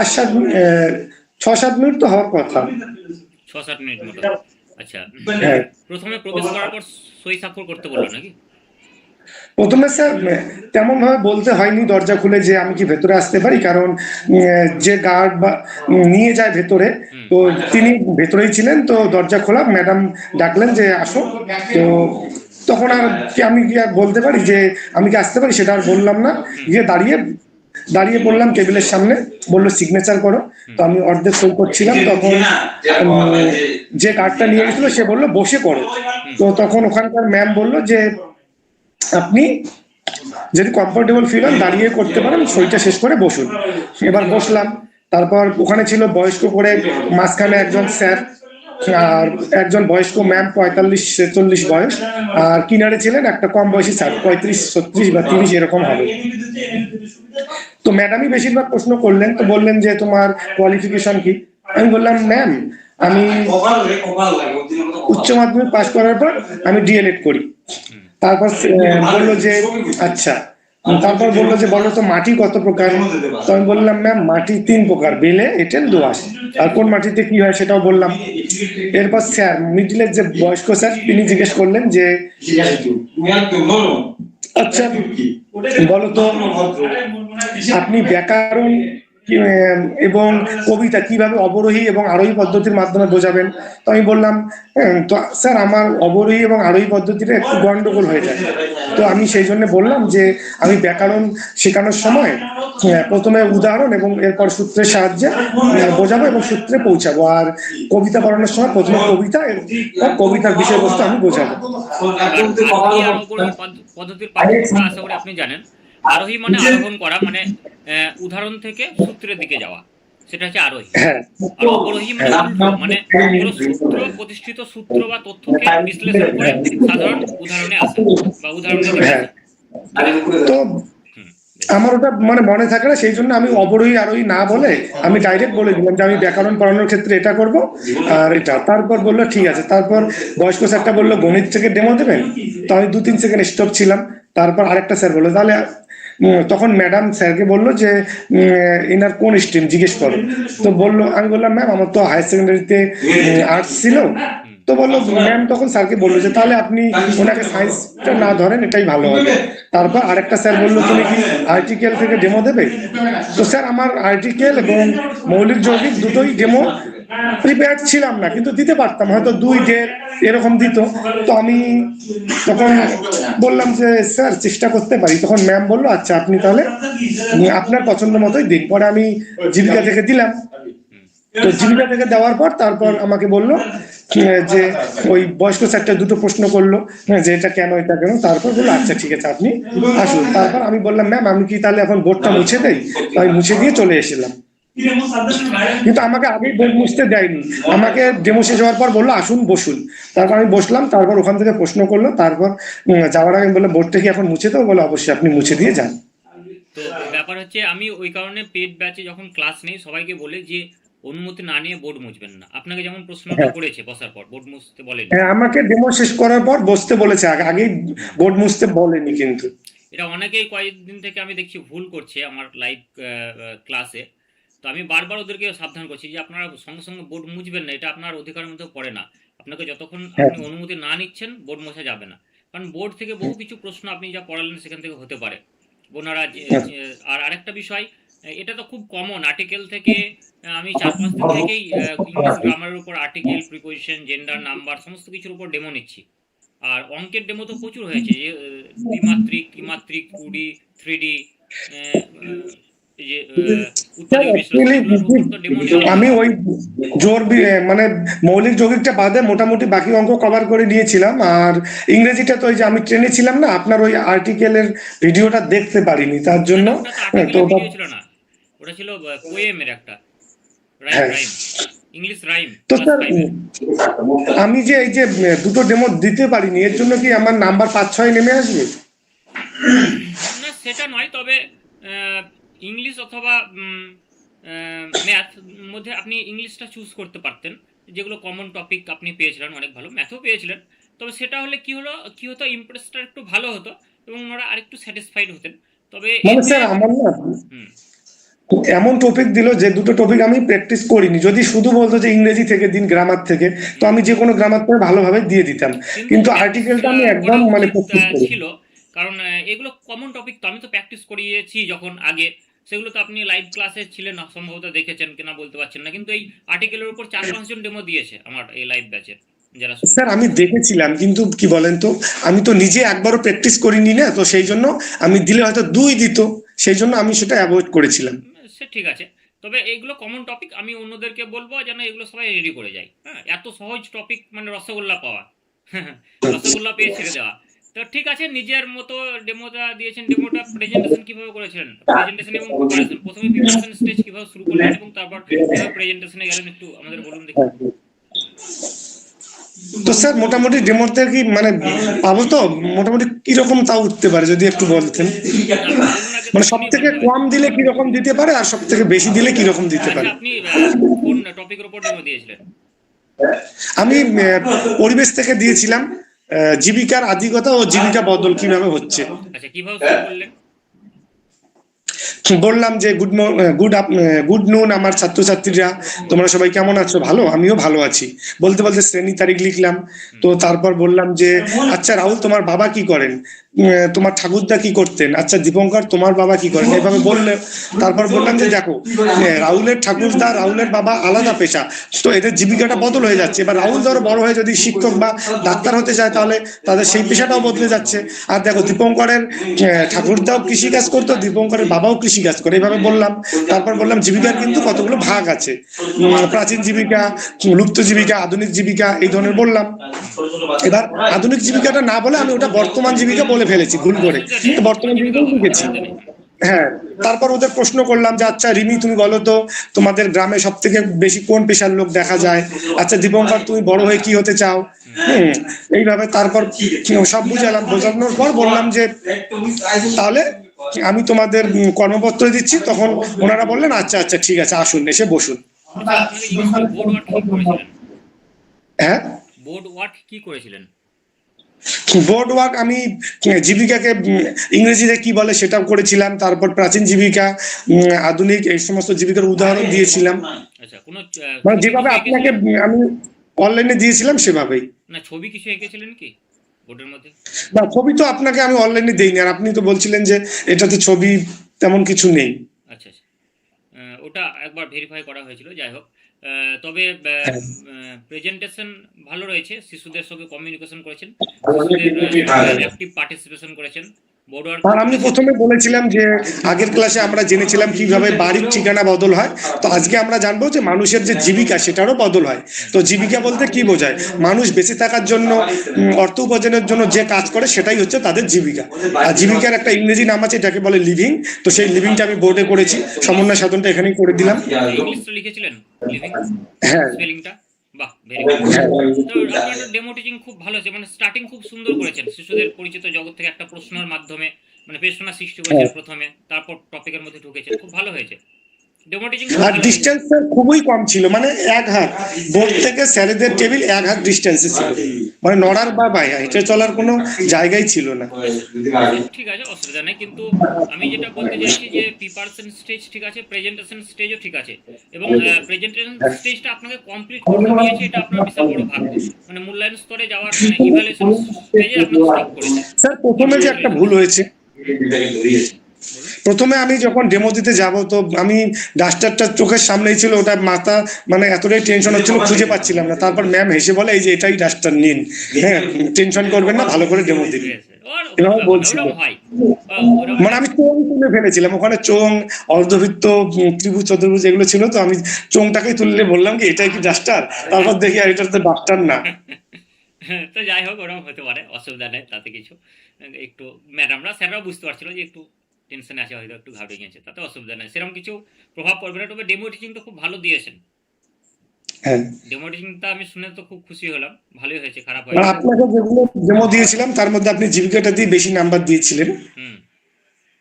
5-7 6-7 minute তো হওয়ার কথা। 6-7 মিনিট মতো। আচ্ছা, হ্যাঁ। প্রথমে প্রবেশ করার পর সই স্বাক্ষর করতে বললো নাকি? প্রথমে স্যার তেমন ভাবে বলতে হয়নি দরজা খুলে যে আমি কি ভেতরে আসতে পারি, কারণ যে গার্ড বা নিয়ে যায় ভেতরে, তো তিনি ভেতরেই ছিলেন, তো দরজা খোলা, ম্যাডাম ডাকলেন যে আসো। তো তখন আর কি আমি কি আর বলতে পারি যে আমি কি আসতে পারি, সেটা আর বললাম না। গিয়ে দাঁড়িয়ে দাঁড়িয়ে বললাম টেবিলের সামনে, বললো সিগনেচার করো। তো আমি অর্ধেক সই করছিলাম, তখন যে কার্ডটা নিয়ে গেছিল সে বললো বসে করো। তো তখন ওখানকার ম্যাম বললো যে আপনি যদি কমফোর্টেবল ফিল হন দাঁড়িয়ে করতে পারেন, সইটা শেষ করে বসুন। এবার বসলাম। তারপর ওখানে ছিল বয়স্ক করে, মাঝখানে একজন স্যার, আর একজন বয়স্ক ম্যাম, 45-46 বয়স, আর কিনারে ছিলেন একটা কম বয়সী স্যার, 35-36 বা 30 এরকম হবে। তো ম্যাডামই বেশিরভাগ প্রশ্ন করলেন। তো বললেন যে তোমার কোয়ালিফিকেশন কি। আমি বললাম ম্যাম আমি উচ্চ মাধ্যমিক পাশ করার পর আমি ডিএলএড করি। তারপর বললো যে আচ্ছা। তারপর বললো যে বলো তো মাটি কত প্রকার। তো আমি বললাম ম্যাম মাটি 3 প্রকার, বেলে, এঁটেল, দোআঁশ। আর কোন মাটিতে কি হয় সেটাও বললাম। এরপর স্যার, মিডিলের যে বয়স্ক স্যার, তিনি জিজ্ঞেস করলেন যে আচ্ছা বলো তো আপনি ব্যাকরণ এবং কবিতা কিভাবে অবরোহী এবং আরোহী পদ্ধতির মাধ্যমে বোঝাবেন। তো আমি বললাম তো স্যার আমার অবরোহী এবং আরোহী পদ্ধতিটা একটু গন্ডগোল হয়ে যায়। তো আমি সেই জন্য বললাম যে আমি ব্যাকরণ শেখানোর সময় প্রথমে উদাহরণ এবং এরপর সূত্রের সাহায্যে বোঝাবো এবং সূত্রে পৌঁছাবো, আর কবিতা পড়ানোর সময় প্রথমে কবিতা এবং কবিতার বিষয়বস্তু আমি বোঝাবো। আরোহী আর অবরোহী পদ্ধতির পার্থক্যটা আশা করি আপনি জানেন। আরোহী মানে আরোহণ করা, মানে উদাহরণ থেকে সূত্রের দিকে যাওয়া, সেটা হচ্ছে আরোহী। হ্যাঁ। আর অবরোহী মানে উল্টো, মানে কোনো সূত্র, প্রতিষ্ঠিত সূত্র বা তথ্যকে বিশ্লেষণ করে সাধারণ উদাহরণে আসা বা উদাহরণের দিকে হ্যাঁ। আসা। ঠিক আছে? তো আমার ওটা মানে মনে থাকে না, সেই জন্য আমি অবরোহী আরোহী না বলে আমি ডাইরেক্ট বলে দিলাম যে আমি ব্যাকরণ পড়ানোর ক্ষেত্রে এটা করব আর এটা। তারপর বললো ঠিক আছে। তারপর বয়স্ক স্যারটা বললো গণিত থেকে ডেমো দেবেন। তো আমি 2-3 সেকেন্ড স্টপ ছিলাম। তারপর আরেকটা স্যার বললো তাহলে তখন ম্যাডাম স্যারকে বললো যে এনার কোন স্ট্রিম জিজ্ঞেস করো। তো বললো, আমি বললাম ম্যাম আমার তো হায়ার সেকেন্ডারিতে আর্টস ছিল। তো বললো ম্যাম, তখন স্যারকে বললো যে তাহলে আপনি ওনাকে সায়েন্সটা না ধরেন, এটাই ভালো হবে। তারপর আরেকটা স্যার বললো তুমি কি আর্টিকেল থেকে ডেমো দেবে। তো স্যার আমার আর্টিকেল এবং মৌলিক যৌগিক দুটোই ডেমো প্রিপেয়ার ছিলাম না, কিন্তু দিতে পারতাম, হয়তো 2-1.5 এরকম দিত। তো আমি তখন বললাম যে স্যার চেষ্টা করতে পারি। তখন ম্যাম বললো আচ্ছা আপনি তাহলে আপনার পছন্দ মতোই দিন। পরে আমি জীবিকা থেকে দিলাম। তো জীবিকা থেকে দেওয়ার পর তারপর আমাকে বললো যে ওই বয়স্ক স্যারটা দুটো প্রশ্ন করলো যে এটা কেন এটা কেন। তারপর বললো আচ্ছা ঠিক আছে আপনি আসুন। তারপর আমি বললাম ম্যাম আমি কি তাহলে এখন বোর্ডটা মুছে দেই। তো আমি মুছে দিয়ে চলে এসেছিলাম। কিন্তু আমাকে আগে বোর্ড মুছতে দেয়নি, আমাকে ডেমো শেষ হওয়ার পর বললো আসুন বসুন। তারপর আমি বসলাম। তারপর ওখান থেকে প্রশ্ন করলো। তারপর যাওয়ার আগে আমি বললাম বোর্ডটা কি এখন মুছে দেবো। বলে অবশ্যই আপনি মুছে দিয়ে যান। তো ব্যাপার হচ্ছে আমি ওই কারণে পেড ব্যাচে যখন ক্লাস নেই সবাইকে বলে যে অনুমতি না নিয়ে বোর্ড মুছবেন না। আপনাকে যেমন প্রশ্নটা হ্যাঁ। করেছে বসার পর, বোর্ড মুছতে বলেনি। হ্যাঁ আমাকে ডেমো শেষ করার পর বসতে বলেছে, আগেই বোর্ড মুছতে বলেনি কিন্তু। এটা অনেকেই কয়েকদিন থেকে আমি দেখছি ভুল করছে আমার লাইভ ক্লাসে। তো আমি বারবার ওদেরকে সাবধান করছি যে আপনারা সঙ্গে সঙ্গে বোর্ড মুছবেন না, এটা আপনার অধিকারের মধ্যে পড়ে না। আপনাকে যতক্ষণ হ্যাঁ। আপনি অনুমতি না নিচ্ছেন বোর্ড মোছা যাবে না। কারণ বোর্ড থেকে বহু কিছু প্রশ্ন আপনি যা পড়ালেন সেখান থেকে হতে পারে। ওনারা আর আরেকটা বিষয়, এটা তো খুব কমন আর্টিকেল থেকে। আমি 4-5 দিন থেকেই ইংলিশ গ্রামারের উপর আর্টিকেল, প্রিপোজিশন, জেন্ডার, নাম্বার সমস্ত কিছুর উপর ডেমো নিচ্ছি। আর অঙ্কের ডেমো তো প্রচুর হয়েছে, যে দ্বিমাত্রিক, ত্রিমাত্রিক, 2D, 3D, এই যে উৎপাদক বিশ্লেষণ, এগুলোর উপর তো ডেমো নেওয়া আমি হয়েছে। ওই মানে মৌলিক যৌগিকটা বাদে মোটামুটি বাকি অঙ্ক কভার করে নিয়েছিলাম। আর ইংরেজিটা তো ওই যে আমি ট্রেনে ছিলাম না, আপনার ওই আর্টিকেলের ভিডিওটা দেখতে পারিনি, তার না জন্য। না, ওটা তো তো আর্টিকেলের ওটা ভিডিও ছিল না, ওটা ছিল পোয়েমের একটা রাইম, হ্যাঁ। রাইম, ইংলিশ রাইম তো ক্লাস স্যার 5-এর। আমি যে এই যে দুটো ডেমো দিতে পারিনি, এর জন্য কি আমার নাম্বার 5-6 নেমে আসবে। না সেটা নয়, তবে ইংলিশ অথবা ম্যাথ মধ্যে আপনি ইংলিশটা চুজ করতে পারতেন, যেগুলো কমন টপিক আপনি পেয়েছিলেন অনেক ভালো, ম্যাথও পেয়েছিলেন। তবে সেটা হলে কি হতো, ইমপ্রেসটা একটু ভালো হতো এবং ওনারা আরেকটু স্যাটিসফাইড হতেন। তবে মানে এতে স্যার আমার না হুম এমন টপিক দিল যে দুটো টপিক আমি প্র্যাকটিস করিনি। যদি শুধু বলতো যে ইংরেজি থেকে দিন, গ্রামার থেকে, তো আমি যে কোনো গ্রামার থেকে ভালোভাবে দিয়ে দিতাম, কিন্তু আর্টিকেলটা আমি একদম মানে প্র্যাকটিস করি। ছিল, কারণ এগুলো কমন টপিক, তো আমি তো প্র্যাকটিস করিয়েছি যখন আগে, সেগুলো তো আপনি লাইভ ক্লাসে ছিলেন না, সম্ভবত দেখেছেন কিনা বলতে পারছেন না, কিন্তু এই আর্টিকেলের উপর 4-5 জন ডেমো দিয়েছে আমার এই লাইভ ব্যাচের যারা স্যার আমি দেখেছিলাম, কিন্তু কি বলেন তো, আমি তো নিজে একবারও প্র্যাকটিস করিনি না, তো সেই জন্য আমি দিলে হয়তো 2 দিত, সেই জন্য আমি সেটা অ্যাভয়েড করেছিলাম। সে ঠিক আছে। তবে এইগুলো কমন টপিক, আমি অন্যদেরকে বলবো যেন এগুলো সবাই রেডি করে যায়। হ্যাঁ, এত সহজ টপিক মানে রসগোল্লা পাওয়া, রসগোল্লা পেয়ে ছেড়ে দেওয়া। তো ঠিক আছে, নিজের মতো ডেমোটা দিয়েছেন। ডেমোটা প্রেজেন্টেশন কিভাবে করেছিলেন, প্রেজেন্টেশন এবং প্রিপারেশন, প্রথমে প্রিপারেশন স্টেজ কিভাবে শুরু করলেন এবং তারপর কিভাবে প্রেজেন্টেশনে গেলেন, একটু আমাদের বলুন দেখি। তো স্যার মোটামুটি ডেমোতে কি মানে পাবো তো, মোটামুটি কিরকম তাও উঠতে পারে যদি একটু বলতেন, মানে সব থেকে কম দিলে কিরকম দিতে পারে আর সব থেকে বেশি দিলে কিরকম দিতে পারে? আপনি কোন টপিকের উপর ডেমো দিয়েছিলেন? আমি পরিবেশ থেকে দিয়েছিলাম, জীবিকার আদিকতা ও জীবিকা বদল কিভাবে হচ্ছে। আচ্ছা, কিভাবে শুরু করলেন? বললাম যে গুড নুন আমার ছাত্রছাত্রীরা, তোমরা সবাই কেমন আছো? ভালো, আমিও ভালো আছি। বলতে বলতে শ্রেণী তারিখ লিখলাম। তো তারপর বললাম যে আচ্ছা রাহুল তোমার বাবা কি করেন, তোমার ঠাকুরদা কি করতেন, আচ্ছা দীপঙ্কর তোমার বাবা কি করেন, এভাবে বললে তারপর বললাম যে দেখো রাহুলের ঠাকুরদা রাহুলের বাবা আলাদা পেশা, তো এদের জীবিকাটা বদল হয়ে যাচ্ছে। এবার রাহুল ধরো বড় হয়ে যদি শিক্ষক বা ডাক্তার হতে চায়, তাহলে তাদের সেই পেশাটাও বদলে যাচ্ছে। আর দেখো দীপঙ্করের ঠাকুরদাও কৃষিকাজ করতো, দীপঙ্করের বাবাও কৃষিকাজ করে, এভাবে বললাম। তারপর বললাম জীবিকার কিন্তু কতগুলো ভাগ আছে, প্রাচীন জীবিকা, লুপ্ত জীবিকা, আধুনিক জীবিকা, এই ধরনের বললাম। এবার আধুনিক জীবিকাটা না বলে আমি ওটা বর্তমান জীবিকা বলে ফেলেছি ভুল করে, তো বর্তমান জীবিকাও লিখেছি। হ্যাঁ, তারপর ওদের প্রশ্ন করলাম যে আচ্ছা রিমি তুমি বলো তো তোমাদের গ্রামে সব থেকে বেশি কোন পেশার লোক দেখা যায়, আচ্ছা দীপঙ্কর তুমি বড় হয়ে কি হতে চাও। এইভাবে তারপর সব বুঝালাম, বোঝানোর পর বললাম যে তাহলে আমি তোমাদের কর্মপত্র দিচ্ছি। তখন ওনারা বললেন আচ্ছা আচ্ছা ঠিক আছে, আসুন এসে বসুন। হ্যাঁ, বোর্ড ওয়ার্ক কি করেছিলেন? বোর্ড ওয়ার্ক আমি জীবিকাকে ইংরেজিতে কি বলে সেটাও করেছিলাম, তারপর প্রাচীন জীবিকা, আধুনিক, এই সমস্ত জীবিকার উদাহরণ দিয়েছিলাম। আচ্ছা, কোন মানে যেভাবে আপনাকে আমি অনলাইনে দিয়েছিলাম সেভাবেই। না, ছবি কিছু এঁকেছিলেন কি বোর্ডের মধ্যে? না, ছবি তো আপনাকে আমি অনলাইনে দেইনি, আর আপনি তো বলছিলেন যে এটাতে ছবি তেমন কিছু নেই। আচ্ছা আচ্ছা, ওটা একবার ভেরিফাই করা হয়েছিল, যাই হোক। তবে প্রেজেন্টেশন ভালো রয়েছে, শিশুদের সঙ্গে কমিউনিকেশন করেছেন, শিশুদের অ্যাক্টিভ পার্টিসিপেশন করেছেন। আর আমি প্রথমে বলেছিলাম যে আগের ক্লাসে আমরা জেনেছিলাম কিভাবে বাড়ির ঠিকানা বদল হয়, তো আজকে আমরা জানবো যে মানুষের যে জীবিকা সেটারও বদল হয়। তো জীবিকা বলতে কি বোঝায়, মানুষ বেঁচে থাকার জন্য, অর্থ উপার্জনের জন্য যে কাজ করে সেটাই হচ্ছে তাদের জীবিকা। আর জীবিকার একটা ইংরেজি নাম আছে, এটাকে বলে লিভিং। তো সেই লিভিংটা আমি বোর্ডে করেছি, সমন্বয় সাধনটা এখানেই করে দিলাম। ইংলিশে লিখেছিলেন লিভিং, হ্যাঁ, স্পেলিংটা বাহ, ভেরি গুড। তো আপনার ডেমো টিচিং খুব ভালো হয়েছে, মানে স্টার্টিং খুব সুন্দর করেছেন, শিশুদের পরিচিত জগৎ থেকে একটা প্রশ্নের মাধ্যমে মানে পেশনা সৃষ্টি করেছেন প্রথমে, তারপর টপিকের মধ্যে ঢুকেছেন, খুব ভালো হয়েছে ডেমো টিচিং। আর ডিস্টেন্স খুবই কম ছিল, মানে 1 হাত বোর্ড থেকে স্যারেদের টেবিল 1 হাত ডিস্টেন্সে ছিল, মানে নড়ার বা বাইরে হেঁটে চলার কোনো জায়গাই ছিল না। ঠিক আছে, অসুবিধা নেই, কিন্তু আমি যেটা বলতে চাইছি যে প্রিপারেশন স্টেজ ঠিক আছে, প্রেজেন্টেশন স্টেজও ঠিক আছে, এবং প্রেজেন্টেশন স্টেজটা আপনাকে কমপ্লিট করতে দিয়েছে, এটা আপনার বিশাল বড় ভাগ্য। মানে মূল্যায়ন স্তরে যাওয়ার ইভ্যালুয়েশন স্টেজে আপনাকে স্টপ করেছে। স্যার প্রথমে যে একটা ভুল হয়েছে, প্রথমে আমি যখন ডেমো দিতে যাব, তো আমি ডাস্টারটা চোখের সামনেই ছিল, ওটা মাথা মানে এতটাই টেনশন হচ্ছিল, খুঁজে পাচ্ছিলাম না। তারপর ম্যাম হেসে বলে এই যে এটাই ডাস্টার নিন, হ্যাঁ টেনশন করবেন না, ভালো করে ডেমো দিন, এভাবে বলছিল। মানে আমি চোং তুলে ফেলেছিলাম, ওখানে চোং, অর্ধবৃত্ত, ত্রিভুজ, চতুর্ভুজ এগুলো ছিল, তো আমি চোংটাকেই তুললে বললাম কি এটাই কি ডাস্টার, তারপর দেখি আর এটা তো ডাস্টার না। তো যাই হোক, ওরকম হতে পারে, অসুবিধা নেই তাতে কিছু। একটু ম্যাডামরা স্যাররাও বুঝতে পারছিল যে একটু টেনশনে আছে, হয়তো একটু ঘাবড়ে গেছে, তাতে অসুবিধা নেই, সেরকম কিছু প্রভাব পড়বে না। তবে ডেমো টিচিং তো খুব ভালো দিয়েছেন। হ্যাঁ, ডেমো টিচিংটা আমি শুনে তো খুব খুশি হলাম, ভালোই হয়েছে, খারাপ হয়নি। আপনাকে যেগুলো ডেমো দিয়েছিলাম তার মধ্যে আপনি জীবিকাটা দিয়ে বেশি নাম্বার দিয়েছিলেন।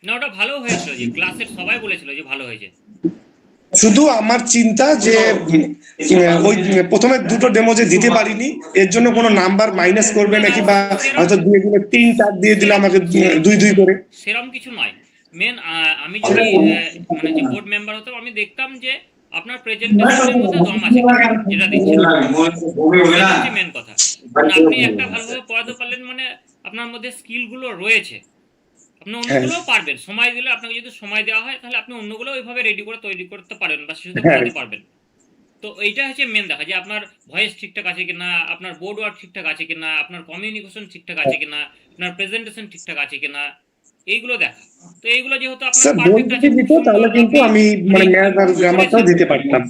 না, ওটা ভালো হয়েছিল, যে ক্লাসের সবাই বলেছিল যে ভালো হয়েছে। শুধু আমার চিন্তা যে ওই প্রথমে দুটো ডেমো যে দিতে পারিনি, এর জন্য কোনো নাম্বার মাইনাস করবে নাকি, বা হয়তো 2 3 4 দিয়ে দিলে আমাকে 2 2 করে, সেরকম কিছু নয়। মেন আমি যদি মানে যে বোর্ড মেম্বার হতাম, আমি দেখতাম যে আপনার প্রেজেন্টেশনের মধ্যে দম আছে কিনা, যেটা দেখছেন, সেটা হচ্ছে মেন কথা। মানে আপনি একটা ভালোভাবে পড়াতে পারলেন মানে আপনার মধ্যে স্কিলগুলো রয়েছে, আপনি হ্যাঁ অন্যগুলোও পারবেন। সময় দিলে, আপনাকে যদি সময় দেওয়া হয় তাহলে আপনি অন্যগুলো ওইভাবে রেডি করে তৈরি করতে পারবেন বা শিশুদের হ্যাঁ পড়াতে পারবেন। তো এইটা হচ্ছে মেন দেখা, যে আপনার ভয়েস ঠিকঠাক আছে কিনা, আপনার বোর্ড ওয়ার্ক ঠিকঠাক আছে কিনা, আপনার কমিউনিকেশন ঠিকঠাক আছে কিনা, আপনার প্রেজেন্টেশন ঠিকঠাক আছে কিনা, এইগুলো দেখা। তো এইগুলো যেহেতু আপনার স্যার, বই পারফেক্ট আছে, যদি খুব দিত সুন্দর তাহলে কিন্তু আপনি আমি মানে মানে ম্যাথ আর ইমপ্রুভ গ্রামারটাও করেছেন। দিতে পারতাম।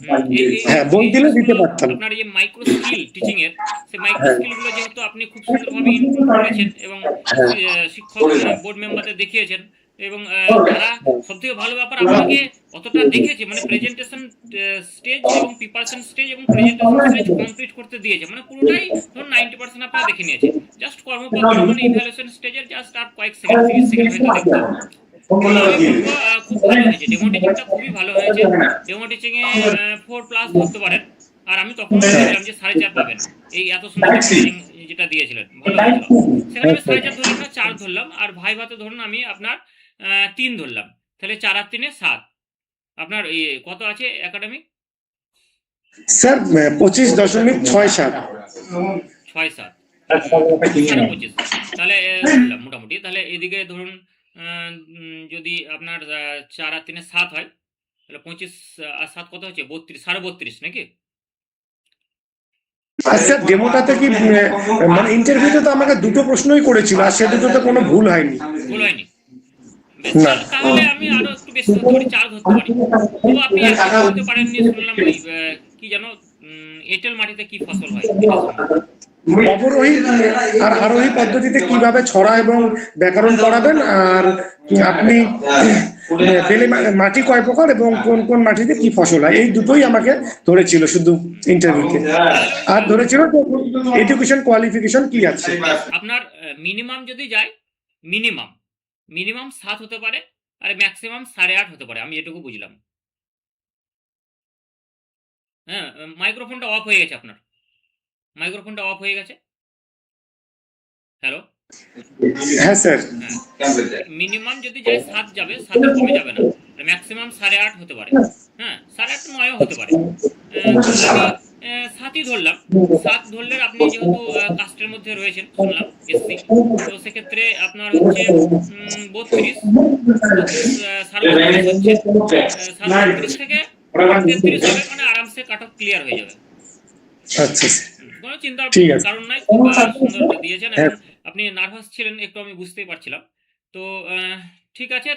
হ্যাঁ, বই এই দিলে দিতে জিনিসগুলো, পারতাম। আপনার এই যে মাইক্রো স্কিল টিচিং এর, সেই মাইক্রো হ্যাঁ স্কিল গুলো যেহেতু আপনি খুব সুন্দরভাবে ইনক্লুড করেছেন এবং হ্যাঁ শিক্ষক বোর্ড মেম্বারদের দেখিয়েছেন, এবং তারা সবথেকে ভালো ব্যাপার আপনাকে অতটা দেখেছে, মানে প্রেজেন্টেশন স্টেজ এবং প্রিপারেশন স্টেজ এবং প্রেজেন্টেশন স্টেজ কমপ্লিট করতে দিয়েছে, মানে পুরোটাই ধরুন 90% আপনারা দেখে নিয়েছে। জাস্ট কর্মপত্র মানে ইভ্যালুয়েশন স্টেজের জাস্ট আর কয়েক সেকেন্ড, 30 সেকেন্ড হয়তো দেখতে হবে। তো আমি বলবো খুব ভালো হয়েছে, ডেমো টিচিংটা খুবই ভালো হয়েছে। ডেমো টিচিং এ 4+ ধরতে পারেন। আর আমি তখন বলেছিলাম যে 4.5 পাবেন, এই এত সুন্দর ডেমো টিচিং যেটা দিয়েছিলেন ভালো হয়েছিল। সেখানে আমি 4.5 ধরলাম না, 4 ধরলাম। আর ভাই ভাতে ধরুন আমি আপনার 3 ধরলাম, তাহলে 4 আর 3 7। আপনার কত আছে একাডেমিক? স্যার, 25.67। 6-7, 25.5। তাহলে ধরলাম মোটামুটি। তাহলে এদিকে ধরুন যদি আপনার 4 আর 3 7 হয়, তাহলে 25 আর 7 কত হচ্ছে? 32, 32.5 নাকি? আচ্ছা, ডেমোটাতে কি মানে ইন্টারভিউতে তো আমাকে দুটো প্রশ্নই করেছিল, আর সে দুটোতে কোনো ভুল হয়নি। ভুল হয়নি? বেশ, না। তাহলে আমি আরো একটু বেশি ধরতে পারি, 4 ধরতে পারি। তবু আপনি একটা বলতে পারেননি শুনলাম, ওই কি যেন এঁটেল মাটিতে কি ফসল হয়, এটা শুনলাম। অবরোহী আর আরোহী পদ্ধতিতে কিভাবে ছড়া এবং ব্যাকরণ পড়াবেন, আর আপনি বেলে মাটি কয় প্রকার এবং কোন কোন মাটিতে কি ফসল হয়, এই দুটোই আমাকে ধরেছিল শুধু ইন্টারভিউতে। আর ধরেছিল এডুকেশন কোয়ালিফিকেশন কি আছে। আপনার মিনিমাম যদি যায়, মিনিমাম মিনিমাম 7 হতে পারে, আর ম্যাক্সিমাম 8.5 হতে পারে, আমি এটুকু বুঝলাম। হ্যাঁ, মাইক্রোফোনটা অফ হয়ে গেছে আপনার, মাইক্রোফোনটা অফ হয়ে গেছে। হ্যালো? হ্যাঁ স্যার। হ্যাঁ, মিনিমাম যদি যায় 7 যাবে, 7 এর কমে যাবে না। ম্যাক্সিমাম 8.5 হতে পারে। হ্যাঁ, 8.5 9ও হতে পারে। আমি 7ই ধরলাম। 7 ধরলে আপনি যেহেতু কাস্টের মধ্যে রয়েছেন শুনলাম, এসসি, তো সেক্ষেত্রে আপনার হচ্ছে 32, 32 হচ্ছে 32 থেকে 33 হবে, মানে আরামসে কাট অফ ক্লিয়ার হয়ে যাবে। আচ্ছা কোনো চিন্তার ঠিক আছে। কারণ নাই, খুব সুন্দর দিয়েছেন, এবং হ্যাঁ। আপনি নার্ভাস ছিলেন একটু, আমি বুঝতেই পারছিলাম। তো ঠিক আছে।